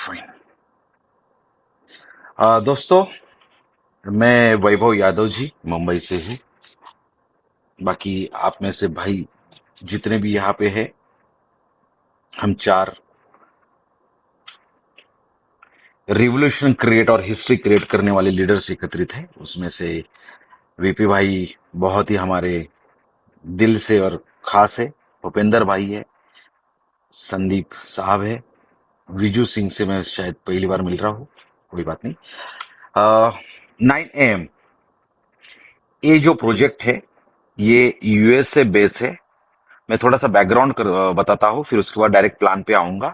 Fine. दोस्तों, मैं वैभव यादव जी, मुंबई से ही। बाकी आप में से भाई जितने भी यहाँ पे है, हम चार रिवोल्यूशन क्रिएट और हिस्ट्री क्रिएट करने वाले लीडर्स एकत्रित हैं। उसमें से वीपी भाई बहुत ही हमारे दिल से और खास है। भूपेंद्र भाई है, संदीप साहब है, विजू सिंह से मैं शायद पहली बार मिल रहा हूँ, कोई बात नहीं। 9 AM ये जो प्रोजेक्ट है, ये यूएस से बेस है। मैं थोड़ा सा बैकग्राउंड बताता हूँ, फिर उसके बाद डायरेक्ट प्लान पे आऊंगा,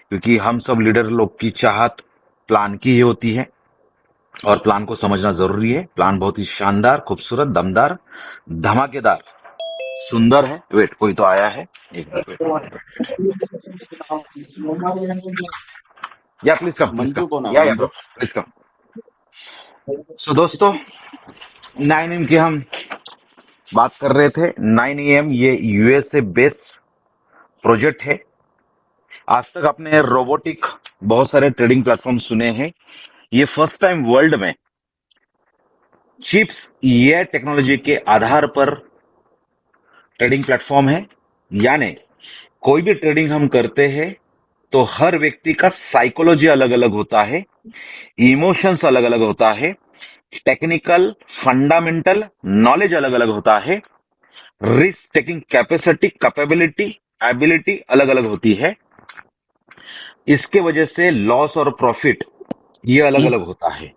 क्योंकि हम सब लीडर लोग की चाहत प्लान की ही होती है और प्लान को समझना जरूरी है। प्लान बहुत ही शानदार, खूबसूरत, दमदार, धमाकेदार, सुंदर है। वेट, कोई तो आया है। एक minute, wait. Yeah please come, please Manju कौन कम, है? Yeah bro, Manju. Please come. So दोस्तों, 9 AM की हम बात कर रहे थे। 9 AM ये यूएस से बेस प्रोजेक्ट है। आज तक आपने रोबोटिक बहुत सारे ट्रेडिंग प्लेटफॉर्म सुने हैं। ये फर्स्ट टाइम वर्ल्ड में चिप्स ये टेक्नोलॉजी के आधार पर ट्रेडिंग प्लेटफॉर्म है। यानी कोई भी ट्रेडिंग हम करते हैं तो हर व्यक्ति का साइकोलॉजी अलग अलग होता है, इमोशंस अलग अलग होता है, टेक्निकल फंडामेंटल नॉलेज अलग अलग होता है, risk taking capacity, capability, ability अलग अलग होती है। इसके वजह से लॉस और प्रॉफिट ये अलग अलग होता है।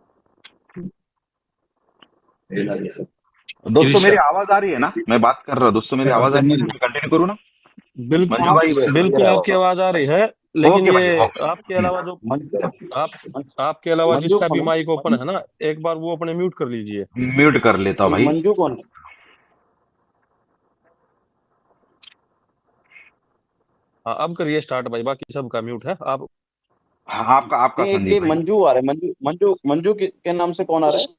दोस्तों, मेरी कृषक आवाज आ रही है ना? मैं बात कर रहा हूं, दोस्तों मेरी आवाज आ रही है ना? मैं कंटिन्यू करूँ ना? मंजू भाई बिल्कुल आपकी आवाज आ रही है। लेकिन ओके ये भाई, ओके। आपके अलावा जो आप आपके अलावा मंजू जिसका भी कौन है? माइक ओपन है ना, एक बार वो अपने म्यूट कर लीजिए। म्यूट कर लेता हूं ये भाई। मंजू कौन है? हाँ, अब करिए स्टार्ट भाई, बाकी सबका म्यूट है आप। हाँ, आपका आपका नहीं, एक संदीप ये भाई। मंजू आ रहा है। मंजू मंजू मंजू के नाम से कौन आ रहा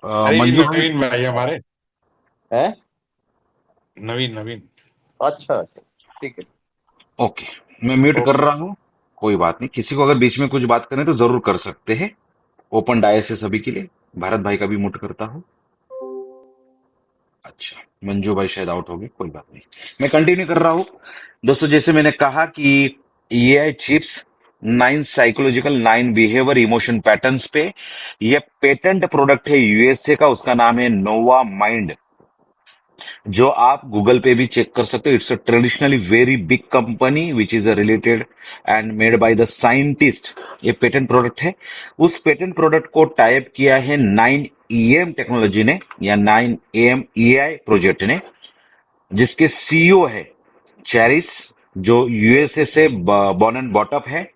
अरे ये मंजू भाई। नवीन भाई हमारे। है? नवीन नवीन। अच्छा अच्छा, ठीक है। ओके, मैं म्यूट कर ओके। रहा हूँ। कोई बात नहीं, किसी को अगर बीच में कुछ बात करनी तो जरूर कर सकते हैं। ओपन डायस है सभी के लिए। भारत भाई का भी म्यूट करता हूँ। अच्छा, मंजू भाई शायद आउट हो गए, कोई बात नहीं। मैं कंटिन्यू कर रहा हूँ। दोस्तों, जैसे मैंने कहा कि AI chips 9 psychological 9 behaviour emotion patterns पे ये पेटेंट प्रोडक्ट है यूएसए का। उसका नाम है नोवा माइंड, जो आप गूगल पे भी चेक कर सकते हो। It's a traditionally very big company which is related and made by the scientist. ये पेटेंट प्रोडक्ट है। उस पेटेंट प्रोडक्ट को टाइप किया है 9 AM टेक्नोलॉजी ने, या 9 AM एआई प्रोजेक्ट ने, जिसके सीईओ है चैरिस, जो यूएसए से बॉर्न एंड बॉटअप है।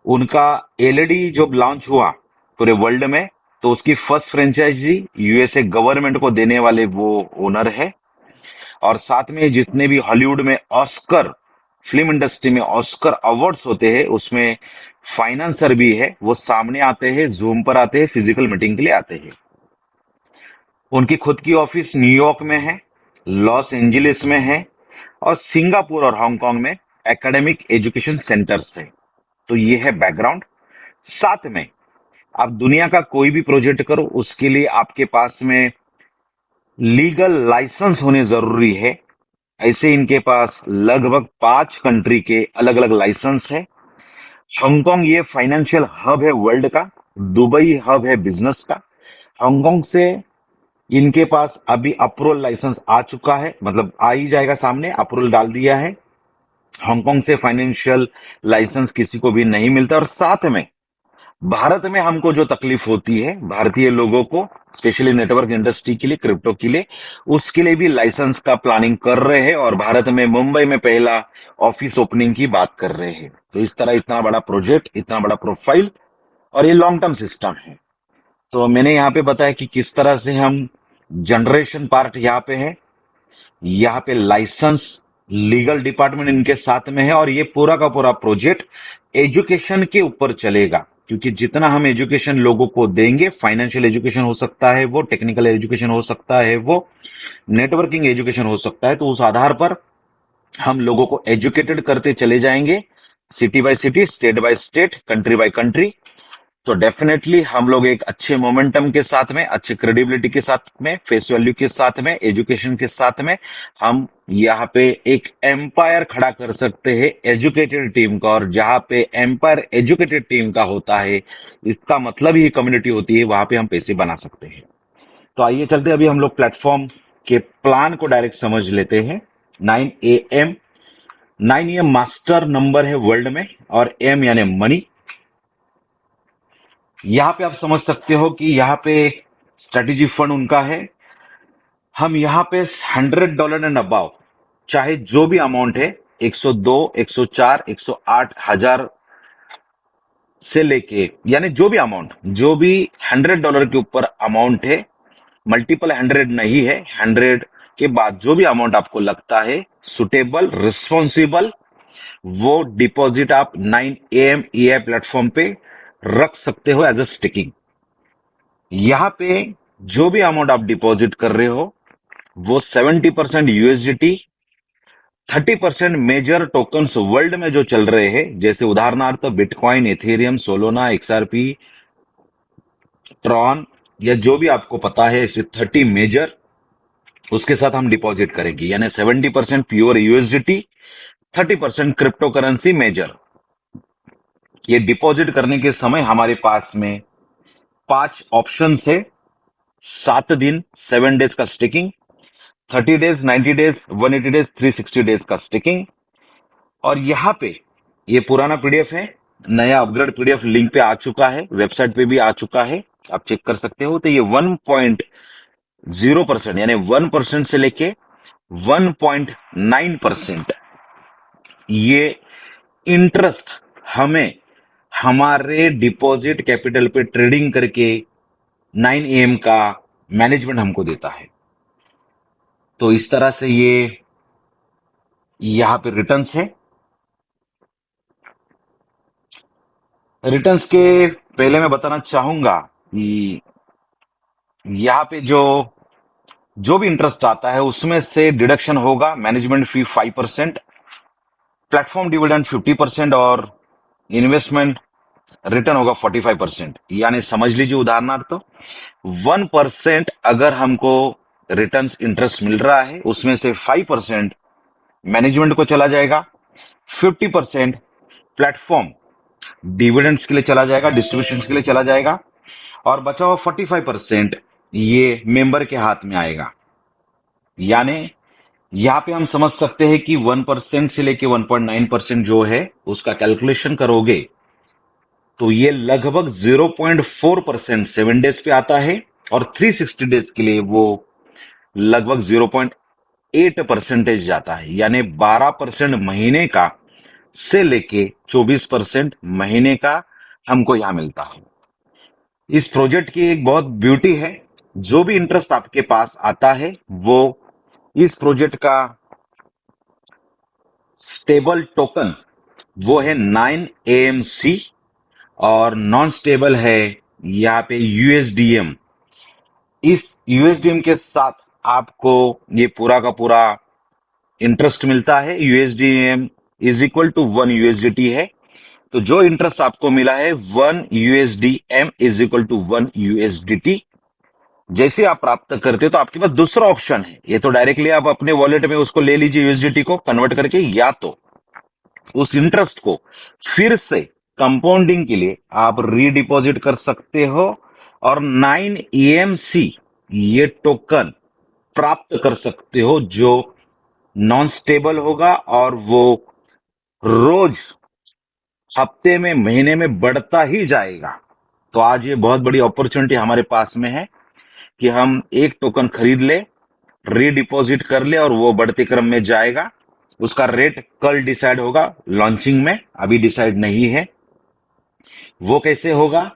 उनका एलईडी जब लॉन्च हुआ पूरे वर्ल्ड में, तो उसकी फर्स्ट फ्रेंचाइजी यूएसए गवर्नमेंट को देने वाले वो ओनर है। और साथ में जितने भी हॉलीवुड में ऑस्कर, फिल्म इंडस्ट्री में ऑस्कर अवार्ड्स होते हैं, उसमें फाइनेंसर भी है। वो सामने आते हैं, जूम पर आते हैं, फिजिकल मीटिंग के लिए आते हैं। उनकी खुद की ऑफिस न्यूयॉर्क में है, लॉस एंजलिस में है, और सिंगापुर और हांगकांग में एकेडमिक एजुकेशन सेंटर्स है। तो ये है बैकग्राउंड। साथ में आप दुनिया का कोई भी प्रोजेक्ट करो, उसके लिए आपके पास में लीगल लाइसेंस होने जरूरी है। ऐसे इनके पास लगभग 5 कंट्री के अलग अलग लाइसेंस है। हांगकांग ये फाइनेंशियल हब है वर्ल्ड का। दुबई हब है बिजनेस का। हांगकांग से इनके पास अभी अप्रूवल लाइसेंस आ चुका है, मतलब आ ही जाएगा सामने, अप्रूवल डाल दिया है। हांगकांग से फाइनेंशियल लाइसेंस किसी को भी नहीं मिलता। और साथ में भारत में हमको जो तकलीफ होती है भारतीय लोगों को, स्पेशली नेटवर्क इंडस्ट्री के लिए, क्रिप्टो के लिए, उसके लिए भी लाइसेंस का प्लानिंग कर रहे हैं। और भारत में मुंबई में पहला ऑफिस ओपनिंग की बात कर रहे हैं। तो इस तरह इतना बड़ा प्रोजेक्ट, इतना बड़ा प्रोफाइल, और ये लॉन्ग टर्म सिस्टम है। तो मैंने यहाँ पे बताया कि किस तरह से हम जनरेशन पार्ट यहाँ पे है। यहाँ पे लाइसेंस लीगल डिपार्टमेंट इनके साथ में है। और ये पूरा का पूरा प्रोजेक्ट एजुकेशन के ऊपर चलेगा, क्योंकि जितना हम एजुकेशन लोगों को देंगे, फाइनेंशियल एजुकेशन हो सकता है, वो टेक्निकल एजुकेशन हो सकता है, वो नेटवर्किंग एजुकेशन हो सकता है, तो उस आधार पर हम लोगों को एजुकेटेड करते चले जाएंगे। City bye city, state by state, country by country. तो डेफिनेटली हम लोग एक अच्छे मोमेंटम के साथ में, अच्छे क्रेडिबिलिटी के साथ में, फेस वैल्यू के साथ में, एजुकेशन के साथ में हम यहाँ पे एक एम्पायर खड़ा कर सकते हैं एजुकेटेड टीम का। और जहां पे एम्पायर एजुकेटेड टीम का होता है, इसका मतलब ही कम्युनिटी होती है, वहां पे हम पैसे बना सकते हैं। तो आइए चलते अभी हम लोग प्लेटफॉर्म के प्लान को डायरेक्ट समझ लेते हैं। 9 AM, 9 AM मास्टर नंबर है वर्ल्ड में, और एम यानी मनी। यहाँ पे आप समझ सकते हो कि यहाँ पे स्ट्रेटेजी फंड उनका है। हम यहाँ पे $100 एंड अबाव, चाहे जो भी अमाउंट है, 102, 104, 108 हजार से लेके, यानी जो भी अमाउंट, जो भी $100 के ऊपर अमाउंट है, मल्टीपल 100 नहीं है, 100 के बाद जो भी अमाउंट आपको लगता है सुटेबल, रिस्पॉन्सिबल, वो डिपॉजिट आप 9 AM EI प्लेटफॉर्म पे रख सकते हो एज अ स्टिकिंग। यहाँ पे जो भी अमाउंट आप डिपॉजिट कर रहे हो, वो 70% USDT, 30% मेजर टोकन्स वर्ल्ड में जो चल रहे हैं, जैसे उदाहरणार्थ bitcoin, Ethereum, Solana, XRP, Tron, या जो भी आपको पता है, ऐसे 30 मेजर, उसके साथ हम डिपॉजिट करेंगे। यानी 70% pure USDT, 30% crypto currency major. ये डिपॉजिट करने के समय हमारे पास में 5 ऑप्शन है। 7 दिन, 7 डेज का sticking, 30 days, 90 days, 180 days, 360 days का स्टिकिंग। और यहाँ पे ये पुराना PDF है, नया अपग्रेड PDF लिंक पे आ चुका है, वेबसाइट पे भी आ चुका है, आप चेक कर सकते हो। तो ये 1.0% यानी 1% से लेके 1.9% ये इंटरेस्ट हमें हमारे डिपॉजिट कैपिटल पे ट्रेडिंग करके 9 AM का मैनेजमेंट हमको देता है। तो इस तरह से ये यहाँ पे रिटर्न्स है। रिटर्न्स के पहले मैं बताना चाहूंगा कि यहाँ पे जो भी इंटरेस्ट आता है, उसमें से डिडक्शन होगा मैनेजमेंट फी 5%, प्लेटफॉर्म डिविडेंड 50%, और इन्वेस्टमेंट रिटर्न होगा 45%। यानी समझ लीजिए उदाहरणार्थ, 1% अगर हमको रिटर्न्स इंटरेस्ट मिल रहा है, उसमें से 5% मैनेजमेंट को चला जाएगा, 50% प्लेटफॉर्म डिविडेंड्स के लिए चला जाएगा, डिस्ट्रीब्यूशन के लिए चला जाएगा, और बचा हुआ 45% ये मेंबर के हाथ में आएगा। यानी यहाँ पे हम समझ सकते हैं कि 1% से लेके 1.9% जो है, उसका कैलकुलेशन करोगे तो ये लगभग 0.4% 7 डेज पे आता है, और 360 डेज के लिए वो लगभग 0.8% जाता है। यानी 12% महीने का से लेके 24% महीने का हमको यहां मिलता है। इस प्रोजेक्ट की एक बहुत ब्यूटी है, जो भी इंटरेस्ट आपके पास आता है, वो इस प्रोजेक्ट का स्टेबल टोकन वो है 9AMC, और नॉन स्टेबल है यहाँ पे USDM। इस USDM के साथ आपको ये पूरा का पूरा इंटरेस्ट मिलता है। USDM is equal to 1 USDT है। तो जो इंटरेस्ट आपको मिला है 1 USDM is equal to 1 USDT। जैसे आप प्राप्त करते हो, तो आपके पास दूसरा ऑप्शन है, ये तो डायरेक्टली आप अपने वॉलेट में उसको ले लीजिए USDT को कन्वर्ट करके, या तो उस इंटरेस्ट को फिर से कंपाउंडिंग के लिए आप रीडिपॉजिट कर सकते हो, और 9AMC ये टोकन प्राप्त कर सकते हो, जो नॉन स्टेबल होगा, और वो रोज, हफ्ते में, महीने में बढ़ता ही जाएगा। तो आज ये बहुत बड़ी अपॉर्चुनिटी हमारे पास में है कि हम एक टोकन खरीद ले, रीडिपॉजिट कर ले, और वो बढ़ते क्रम में जाएगा। उसका रेट कल डिसाइड होगा लॉन्चिंग में, अभी डिसाइड नहीं है। वो कैसे होगा?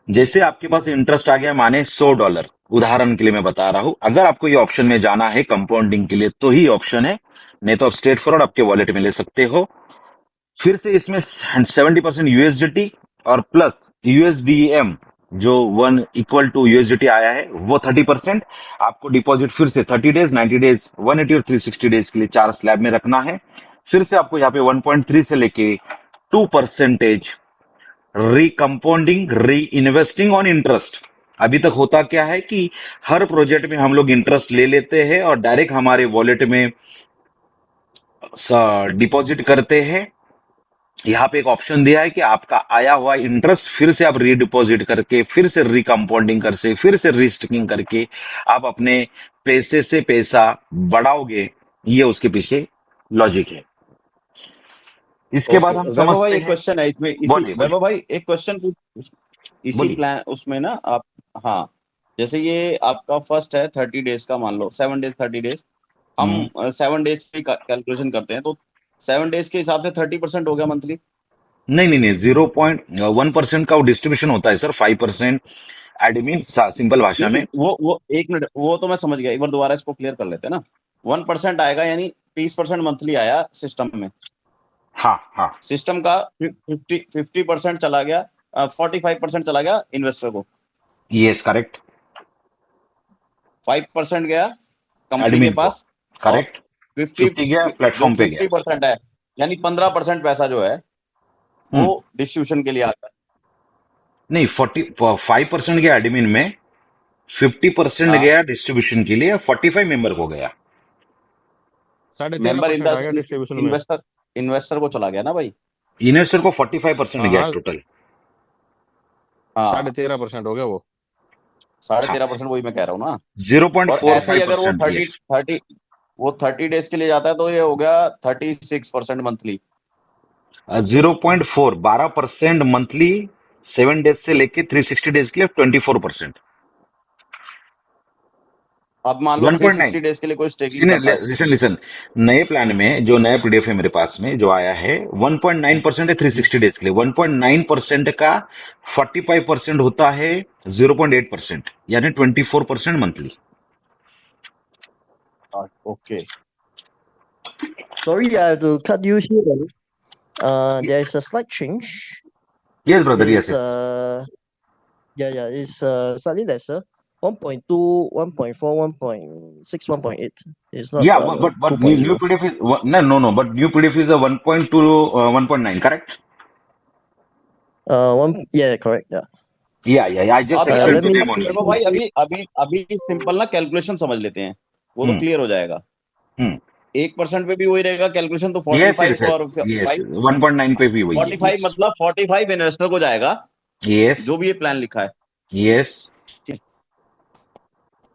जैसे आपके पास इंटरेस्ट आ गया, माने $100, उदाहरण के लिए मैं बता रहा हूं, अगर आपको ये ऑप्शन में जाना है कंपाउंडिंग के लिए, तो ही ऑप्शन है, नहीं तो आप स्ट्रेट फॉरवर्ड आपके वॉलेट में ले सकते हो। फिर से इसमें 70% USDT और प्लस USDM जो 1 इक्वल टू USDT आया है, वो 30% आपको डिपॉजिट फिर से 30 डेज, 90 डेज, 180 और 360 डेज के लिए 4 स्लैब में रखना है। फिर से आपको यहाँ पे 1.3 से लेके 2% रिकम्पाउंडिंग री इन्वेस्टिंग ऑन इंटरेस्ट। अभी तक होता क्या है कि हर प्रोजेक्ट में हम लोग इंटरेस्ट ले लेते हैं और डायरेक्ट हमारे वॉलेट में डिपॉजिट करते हैं। यहाँ पे एक ऑप्शन दिया है कि आपका आया हुआ इंटरेस्ट फिर से आप रीडिपॉजिट करके, फिर से रिकम्पाउंडिंग करके, फिर से रीस्टिकिंग करके आप अपने पैसे से पैसा बढ़ाओगे। ये उसके पीछे लॉजिक है। इसके बाद ओके हम वैभव भाई, समझते एक हैं। क्वेश्चन है इसमें, इसी बोलिए बोलिए वैभव भाई एक क्वेश्चन इसी बोलिए। प्लान उसमें ना आप, हाँ, जैसे ये आपका फर्स्ट है 30 डेज का, मान लो 7 डेज 30 डेज, हम हम्म, 7 डेज पे कैलकुलेशन करते हैं, तो 7 डेज के हिसाब से 30% हो गया मंथली। नहीं नहीं नहीं, 0.1% का डिस्ट्रीब्यूशन होता है सर, 5% एडमिन, सिंपल भाषा नहीं में। नहीं, वो एक मिनट, वो तो मैं समझ गया, एक बार दोबारा इसको क्लियर कर लेते हैं ना। 1% आएगा, यानी 30% मंथली आया सिस्टम में, हाँ हाँ, सिस्टम का 50% चला गया, 45% चला गया इन्वेस्टर को, यस करेक्ट। 5% गया कंपनी के एडमिन को, पास, और करेक्ट। 50 50 गया जो प्लेटफॉर्म पे गया। 50% है, यानी 15% पैसा जो है वो हम्म, डिस्ट्रीब्यूशन के लिए आता है। नहीं 5% गया एडमिन में, 50% हाँ, गया डिस्ट्रीब्यूशन के लिए, 45 मेंबर को गया। 13.5% मेंबर इन आ द गया डिस्ट्रीब्यूशन में। इन्वेस्टर, इन्वेस्टर को चला गया ना भाई। इन्वेस्टर को 45% हाँ गया हाँ, टोटल। हाँ, 13.5% हो गया वो। साढ़े हाँ, 13% वही मैं कह रहा हूँ ना। जीरो पॉइंट और फोर ऐसे ही फाइव अगर वो परसेंट थर्टी यस। थर्टी वो 30 डेज के लिए जाता है, तो ये हो गया 36% मंथली। 0.4 12% मंथली, 7 डेज से लेके 360 डेज के लिए 24%। अब मान लो 1.9, 360 डेज के लिए कोई स्टेकिंग करता है। लिसन लिसन, नए प्लान में जो नया पीडीएफ है मेरे पास में जो आया है, 1.9% है हम्म, 360 डेज के लिए। 1.9% का 45% होता है 0.8%, यानी 24% monthly. Okay. Sorry, I have to cut you here. There is a slight change. Yes brother, Is yes yes. it's slightly lesser. 1.2, 1.4, 1.6, 1.8. It's not Yeah, but new 2.0. PDF is no, but new PDF is a 1.2, 1.9, correct? Yeah, correct. Yeah. Yeah. I just अभी Uh, अभी explained let to me them simple only. वैभव भाई, अभी अभी अभी simple ना calculation समझ लेते हैं, वो तो Hmm. क्लियर हो जाएगा। Hmm. 1% पे भी वही रहेगा कैलकुलेशन, तो Yes, 45 yes. और Yes. 5, 1.9 पे भी वही है। 45 Yes. मतलब 45 इन्वेस्टर को जाएगा, Yes. जो भी ये प्लान लिखा है। Yes.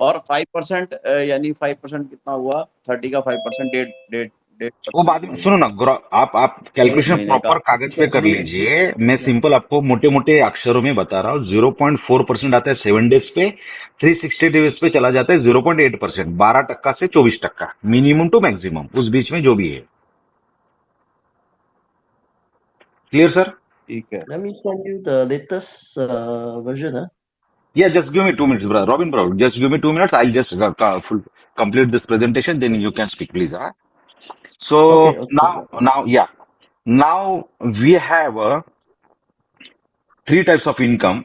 और 5%, यानी 5% कितना हुआ, 30 का 5%, डेढ़ डेढ़ डेढ़ वो बाद में परसेंट सुनो ना, आप एक कैलकुलेशन महीने का। प्रॉपर कागज पे कर लीजिए। मैं सिंपल आपको मोटे मोटे अक्षरों में बता रहा हूँ। 0.4% आता है 7 डेज पे, 360 डेज पे चला जाता है 0.8%, 12% से 24%, मिनिमम टू मैक्सिमम, उस बीच में जो भी है। Clear sir? ठीक है। Let me send you the latest version. Yeah, just give me 2 minutes, brother. Robin, bro, just give me 2 minutes. I'll just complete this presentation. Then you can speak, please. Huh? So Okay. yeah. Now we have three types of income.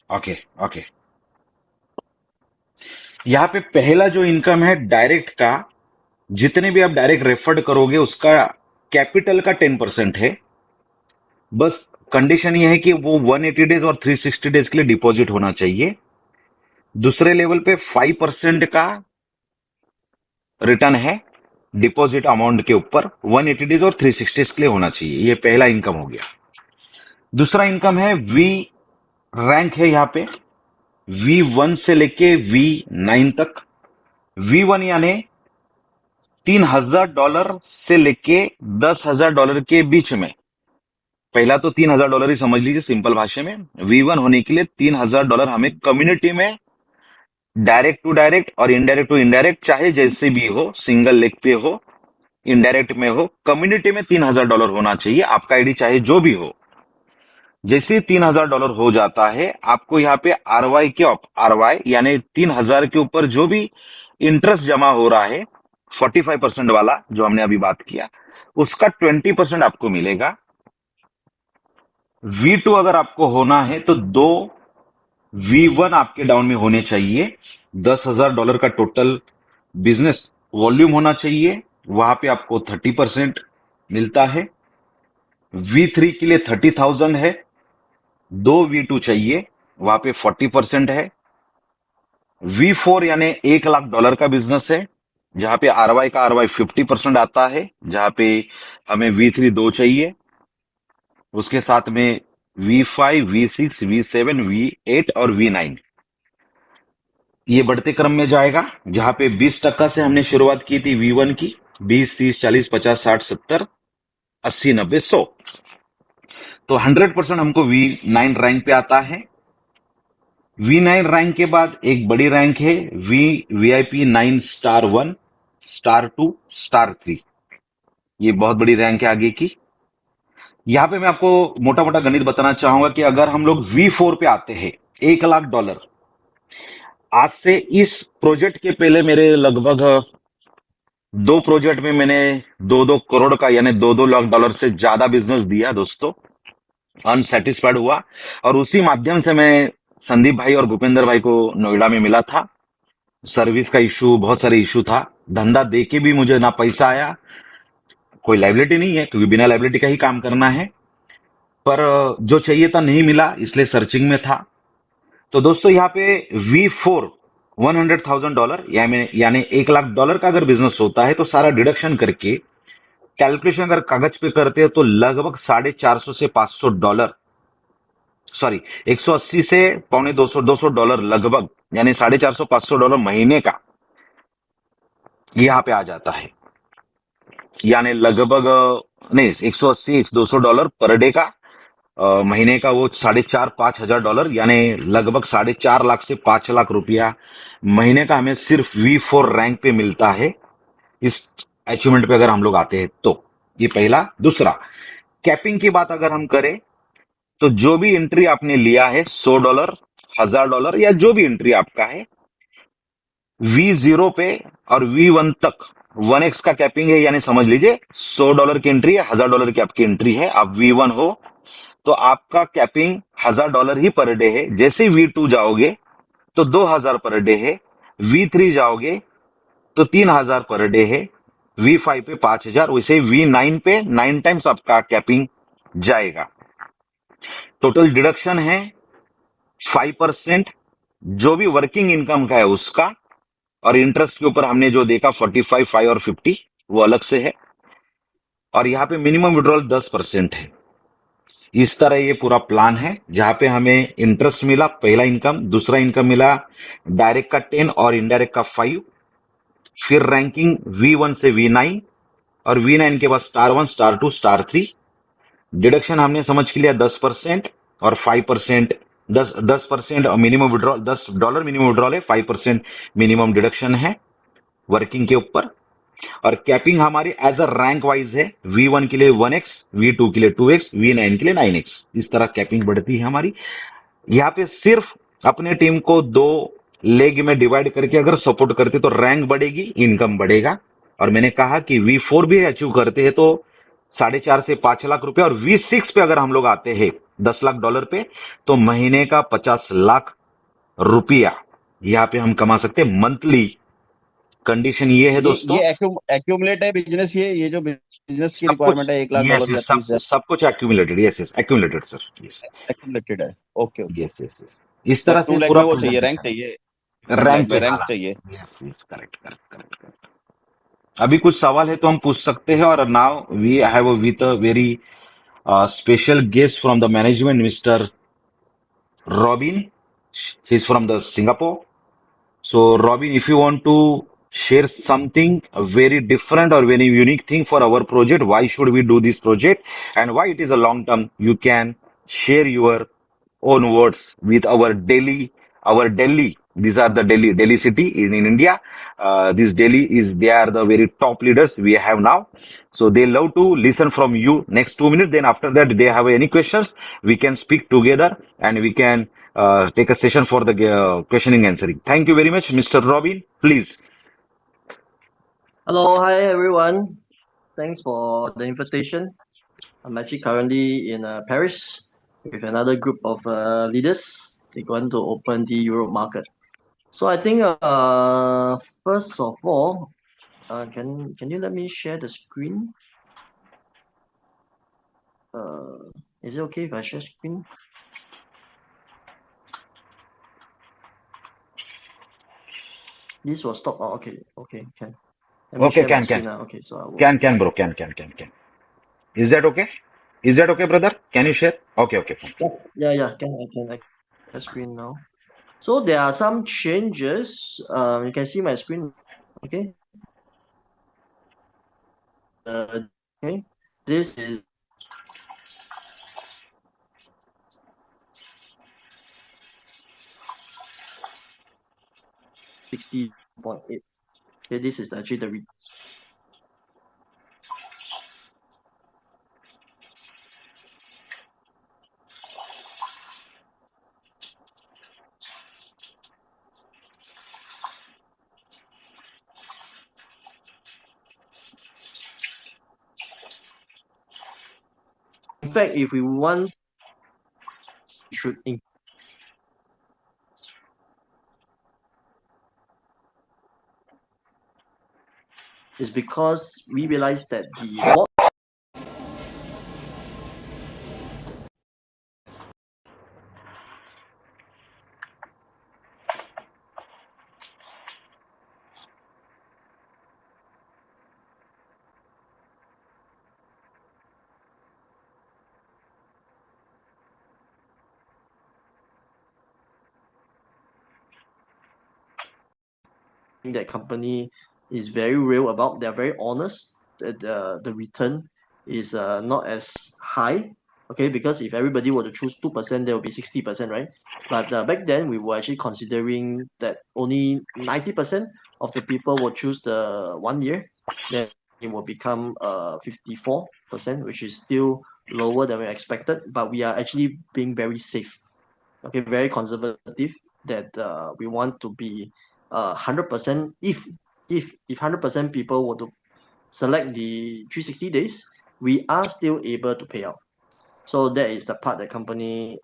Okay. यहाँ पे पहला जो income है direct का, जितने भी आप direct referred करोगे उसका कैपिटल का 10% है। बस कंडीशन ये है कि वो 180 डेज और 360 डेज के लिए डिपॉजिट होना चाहिए। दूसरे लेवल पे 5% का रिटर्न है डिपॉजिट अमाउंट के ऊपर, 180 डेज और 360 के लिए होना चाहिए। ये पहला इनकम हो गया। दूसरा इनकम है वी रैंक है यहाँ पे, V1 से लेके V9 तक। V1 यानी $3,000 से लेके $10,000 के बीच में। पहला तो $3,000 ही समझ लीजिए सिंपल भाषा में। V1 होने के लिए $3,000 हमें कम्युनिटी में डायरेक्ट टू डायरेक्ट और इनडायरेक्ट टू इनडायरेक्ट, चाहे जैसे भी हो, सिंगल लेग पे हो, इनडायरेक्ट में हो, कम्युनिटी में $3,000 होना चाहिए। आपका आईडी चाहे जो भी हो। जैसे $3,000 हो जाता है, आपको यहाँ पे आरवाई यानी 3,000 के ऊपर जो भी इंटरेस्ट जमा हो रहा है, 45% वाला जो हमने अभी बात किया, उसका 20% आपको मिलेगा। V2 अगर आपको होना है तो दो V1 आपके डाउन में होने चाहिए। $10,000 का टोटल बिजनेस वॉल्यूम होना चाहिए, वहां पे आपको 30% मिलता है। V3 के लिए 30,000 है, 2 V2 चाहिए, वहां पे 40% है। V4 यानी $1 लाख का बिजनेस है, जहां पे RY का RY 50% आता है, जहां पे हमें V3 2 चाहिए, उसके साथ में V5, V6, V7, V8 और V9 ये बढ़ते क्रम में जाएगा, जहां पे 20% से हमने शुरुआत की थी V1 की, 20, 30, 40, 50, 60, 70, 80, 90, 100, तो 100% हमको V9 रैंक पे आता है। V9 रैंक के बाद एक बड़ी रैंक है VIP 9 स्टार 1, स्टार 2, स्टार 3, ये बहुत बड़ी रैंक है आगे की। यहाँ पे मैं आपको मोटा मोटा गणित बताना चाहूंगा कि अगर हम लोग V4 पे आते हैं, $1 लाख, आज से इस प्रोजेक्ट के पहले मेरे लगभग 2 प्रोजेक्ट में मैंने 2-2 करोड़ का यानी $2-2 लाख से ज्यादा बिजनेस दिया दोस्तों, अनसेटिस्फाइड हुआ, और उसी माध्यम से मैं संदीप भाई और भूपेंद्र भाई को नोएडा में मिला था। सर्विस का इशू, बहुत सारे इशू था, धंधा देके भी मुझे ना पैसा आया, कोई लाइबिलिटी नहीं है क्योंकि बिना लाइबिलिटी का ही काम करना है, पर जो चाहिए था नहीं मिला, इसलिए सर्चिंग में था। तो दोस्तों यहाँ पे V4 $100,000 यानी $1 लाख का अगर बिजनेस होता है तो सारा डिडक्शन करके कैलकुलेशन अगर कागज पे करते हैं तो लगभग $450 से $500, सॉरी 180 से पौने $200 लगभग, यानी $450-500 महीने का यहाँ पे आ जाता है, यानी लगभग नहीं, 180 $200 पर डे का, महीने का वो 4,500-5,000, यानी लगभग 4.5 लाख से 5 लाख रुपया महीने का हमें सिर्फ V4 रैंक पे मिलता है, इस अचीवमेंट पे अगर हम लोग आते हैं तो। ये पहला। दूसरा, कैपिंग की बात अगर हम करें तो जो भी एंट्री आपने लिया है, $100, $1,000 या जो भी एंट्री आपका है, V0 पे और V1 तक 1x का कैपिंग है, यानी समझ लीजिए $100 की एंट्री है, $1,000 की आपकी एंट्री है, आप V1 हो तो आपका कैपिंग $1,000 ही पर डे है। जैसे V2 जाओगे तो 2,000 पर डे है, V3 जाओगे तो 3,000 पर डे है, V5 पे 5,000, वैसे V9 पे 9 टाइम्स आपका कैपिंग जाएगा। टोटल डिडक्शन है 5%, जो भी वर्किंग इनकम का है उसका, और इंटरेस्ट के ऊपर हमने जो देखा 45, 5 और 50 वो अलग से है, और यहाँ पे मिनिमम विड्रॉल 10% है। इस तरह ये पूरा प्लान है, जहां पे हमें इंटरेस्ट मिला पहला इनकम, दूसरा इनकम मिला डायरेक्ट का 10 और इनडायरेक्ट का 5, फिर रैंकिंग V1 से V9, और V9 के बाद स्टार 1, स्टार 2, स्टार 3, डिडक्शन हमने समझ के लिया 10% और 5%, 10% मिनिमम विड्रॉल, $10 मिनिमम विड्रॉल है, 5% मिनिमम डिडक्शन है वर्किंग के ऊपर, और कैपिंग हमारी एज अ रैंक वाइज है, V1 के लिए 1x, V2 के लिए 2x, V9 के लिए 9x, इस तरह कैपिंग बढ़ती है हमारी। यहाँ पे सिर्फ अपने टीम को 2 लेग में डिवाइड करके अगर सपोर्ट करते तो रैंक बढ़ेगी, इनकम बढ़ेगा, और मैंने कहा कि V4 भी अचीव करते हैं तो 4.5 से 5 लाख रुपए, और V6 पे अगर हम लोग आते हैं $10 लाख पे तो महीने का 50 लाख रुपया यहाँ पे हम कमा सकते हैं मंथली। कंडीशन ये है दोस्तों, ये एक्यूमुलेट है बिजनेस, ये जो बिजनेस की सब कुछ, रिक्वायरमेंट है $1 लाख या सब 30,000 सब कुछ accumulated, yes accumulated sir, yes accumulated है। ओके ओके, यस इस तरह मतलब से 2 लाख पूरा में वो चाहिए, रैंक प्रेजेंटेशन, चाहिए, 2 लाख रैंक में पे रैंक हाँ, चाहिए। Yes correct. अभी कुछ सवाल है तो हम पूछ सकते हैं, और now we have with a very special guest from the management, mister Robin, he is from the Singapore. So, Robin, if you want to share something very different or very unique thing for our project, why should we do this project and why it is a long term, you can share your own words with our Delhi. These are the Delhi city in India. This Delhi they are the very top leaders we have now. So they love to listen from you next 2 minutes. Then after that, they have any questions, we can speak together and we can take a session for the questioning answering. Thank you very much, Mr. Robin. Please. Hello, hi everyone. Thanks for the invitation. I'm actually currently in Paris with another group of leaders. They want to open the Europe market. So I think first of all, can you let me share the screen? Is it okay if I share screen? This was stop. Oh, okay, can. Let me Okay, share my can. screen now. Okay, so I will. Can, bro. Can. Is that okay? Is that okay, brother? Can you share? Okay, fine. Yeah, can. I can share screen now. So there are some changes. You can see my screen. Okay. Okay. This is $60.8. Okay, this is actually the in fact, if we want, we should is because we realized that the board that company is very real about. They're very honest. That the return is not as high. Okay, because if everybody were to choose 2%, there will be 60%, right? But back then we were actually considering that only 90% of the people will choose the 1 year. Then it will become 54%, which is still lower than we expected. But we are actually being very safe. Okay, very conservative. That we want to be 100%. If 100% people were to select the 360 days, we are still able to pay out. So that is the part that company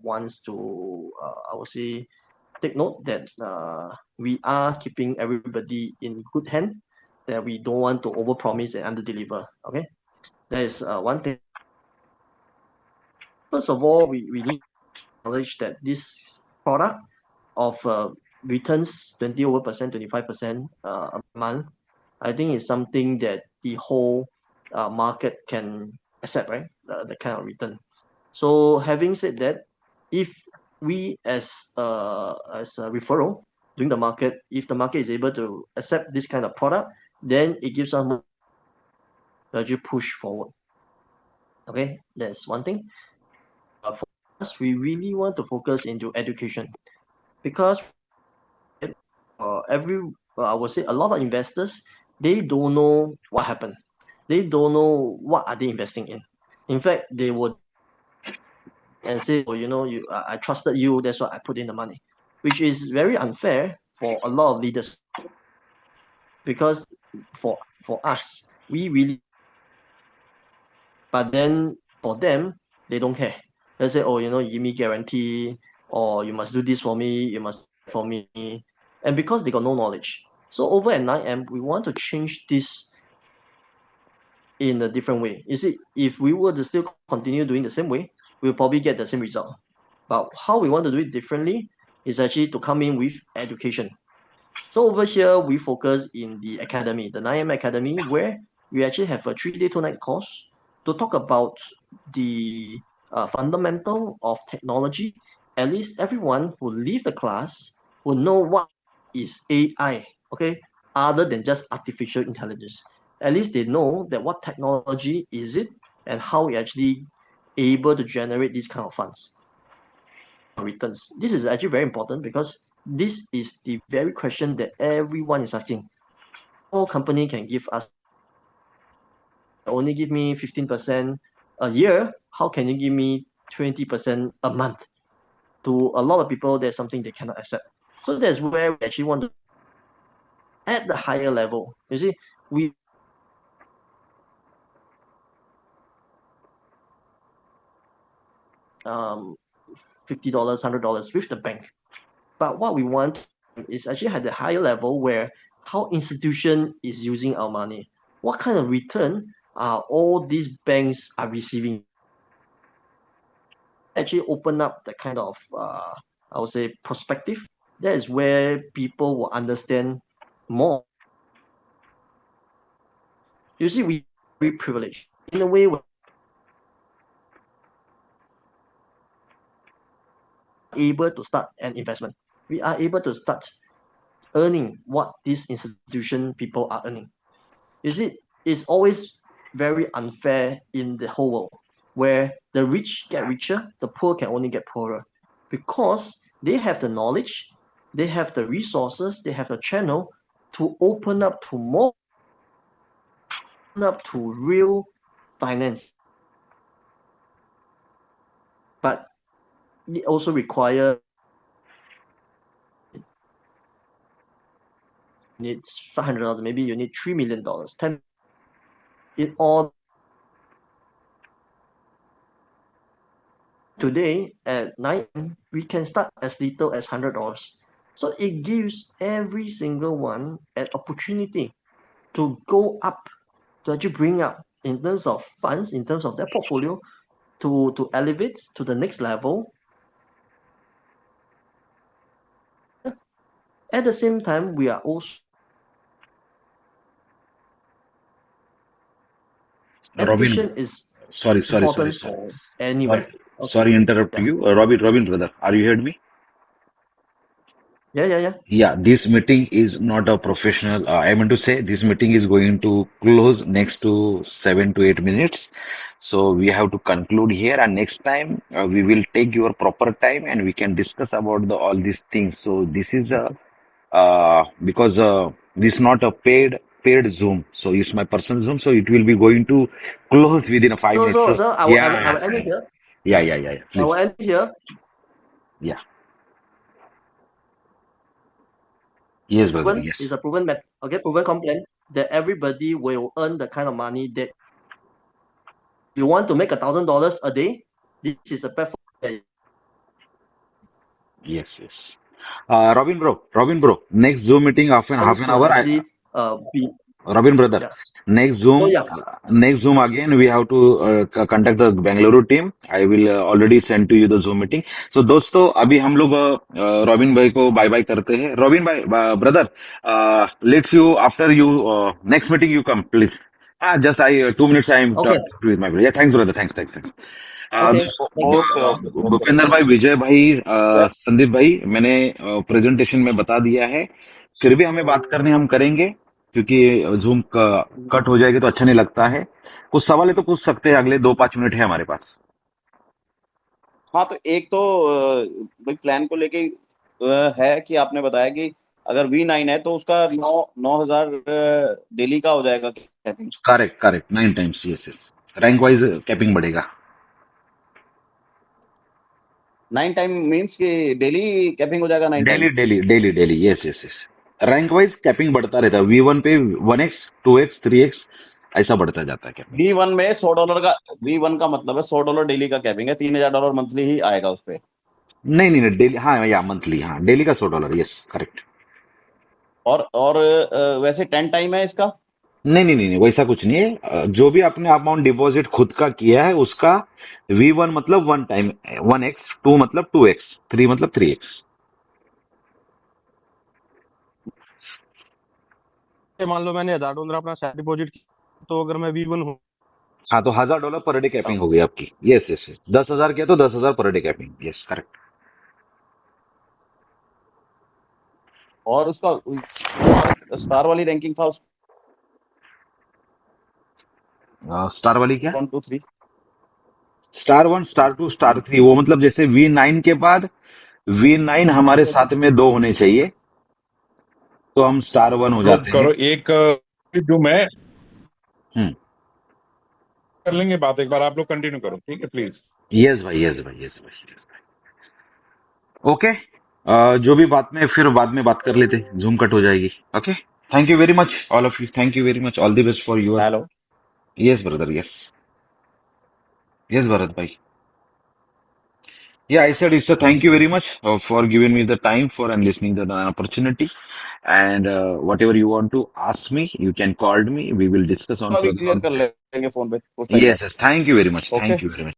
wants to I would say take note that we are keeping everybody in good hand, that we don't want to overpromise and underdeliver. Okay, that is one thing. First of all, we need to acknowledge that this product of returns 20%, 25% a month, I think is something that the whole market can accept, right? The kind of return. So having said that, if we as a referral doing the market, if the market is able to accept this kind of product, then it gives us more to actually push forward. Okay, that's one thing. For us, we really want to focus into education, because I would say a lot of investors, they don't know what happened. They don't know what are they investing in. In fact, they would and say, oh, I trusted you, that's why I put in the money, which is very unfair for a lot of leaders. Because for us, we really, but then for them, they don't care. They say, oh, you give me guarantee, or you must do this for me, you must for me, and because they got no knowledge. So over at 9M, we want to change this in a different way. You see, if we were to still continue doing the same way, we'll probably get the same result. But how we want to do it differently is actually to come in with education. So over here, we focus in the academy, the 9M Academy, where we actually have a 3-day 2-night course to talk about the fundamental of technology. At least everyone who leave the class will know what is AI, okay, other than just artificial intelligence. At least they know that what technology is it and how we actually able to generate these kind of funds returns. This is actually very important because this is the very question that everyone is asking. All company can give us only give me 15% a year. How can you give me 20% a month? To a lot of people, there's something they cannot accept. So that's where we actually want to at the higher level. You see, we $50, $100 with the bank. But what we want is actually at the higher level where how institution is using our money. What kind of return are all these banks are receiving? actually open up the kind of I would say perspective. That is where people will understand more. You see, we are very privileged in a way. Able to start an investment. We are able to start earning what these institution people are earning. You see, it's always very unfair in the whole world, where the rich get richer, the poor can only get poorer, because they have the knowledge, they have the resources, they have the channel to open up to more, open up to real finance. But it also requires needs $500, maybe you need $3 million, 10 in all. Today at 9, we can start as little as $100. So it gives every single one an opportunity to go up, to actually bring up in terms of funds, in terms of their portfolio, to elevate to the next level. At the same time, we are also education Robin, is sorry, important sir. for anyone. Sorry, Okay. sorry, interrupt Yeah. you. Robin, brother, are you heard me? Yeah. Yeah, this meeting is not a professional. I meant to say this meeting is going to close next to 7 to 8 minutes. So we have to conclude here, and next time we will take your proper time and we can discuss about all these things. So this is a because this is not a paid Zoom. So it's my personal Zoom. So it will be going to close within a 5 minutes. So So I will end it here. yeah. I will Please, end here. yeah. Yes, brother. Is Yes. a proven proven complaint that everybody will earn the kind of money that you want to make $1,000 a day. This is a platform. Yes. Robin bro, next Zoom meeting half an To hour. actually be Robin brother, yeah. next So yeah, next Zoom again we have to contact the Bengaluru team. I will already send to you the Zoom meeting. So दोस्तों अभी हम लोग robin भाई को bye bye करते हैं. Robin भाई brother, let's you after you next meeting you come please. Just 2 minutes I am okay, with my brother. Yeah, thanks brother, thanks. okay. दोस्तों Thank you. ओके भूपेंद्र भाई, विजय भाई, संदीप भाई, मैंने प्रेजेंटेशन में बता दिया है. फिर भी हमें बात करनी हम करेंगे क्योंकि जूम का कट हो जाएगी तो अच्छा नहीं लगता है. कुछ सवाल है तो पूछ सकते हैं, अगले 2-5 मिनट है हमारे पास. हाँ तो एक तो भाई प्लान को लेके है कि आपने बताया कि अगर V9 है तो उसका 9,000 डेली का हो जाएगा capping. Correct 9 times. Yes rank wise capping बढ़ेगा. 9 टाइम मींस कि डेली कैपिंग हो जाएगा 9 time. Daily. Yes rank wise capping बढ़ता रहता है. V1 पे 1x 2x 3x ऐसा बढ़ता जाता है कैपिंग. V1 में $100 का V1 का मतलब है $100 डेली का कैपिंग है. $3,000 मंथली ही आएगा उस पे. नहीं डेली. हाँ या मंथली. हाँ डेली का $100. Yes correct. और वैसे 10 टाइम है इसका. नहीं वैसा कुछ नहीं है. जो भी आपने अमाउंट डिपॉजिट खुद का किया है उसका V1 मतलब 1 टाइम 1x, 2 मतलब 2x, 3 मतलब 3x. मान लो मैंने $1,000 अपना सेट डिपॉजिट किया तो अगर मैं V1 हूँ हाँ तो $1,000 पर डे कैपिंग हो गई आपकी. यस 10,000 किया तो 10,000 per day capping. Yes correct. और उसका स्टार वाली रैंकिंग था स्टार वाली क्या? 1 2 3. Star 1, star 2, star 3. वो मतलब जैसे V9 के बाद V9 हमारे साथ में 2 होने चाहिए तो हम स्टार 1 हो जाते हैं. करो एक जो मैं हम्म. कर लेंगे बात. एक बार आप लोग कंटिन्यू करो, ठीक है प्लीज. यस भाई. ओके. जो भी बात में फिर बाद में बात कर लेते. जूम कट हो जाएगी. Okay. Thank you very much all of you. Thank you very much. All the best for your. Hello. Yes brother. Yes Bharat भाई. Yeah, I said it's a thank you very much for giving me the time for and listening to the opportunity. And whatever you want to ask me, you can call me. We will discuss on वाली further clear on. कर लेंगे phone पे उस time. Yes. Thank you very much. Okay. Thank you very much.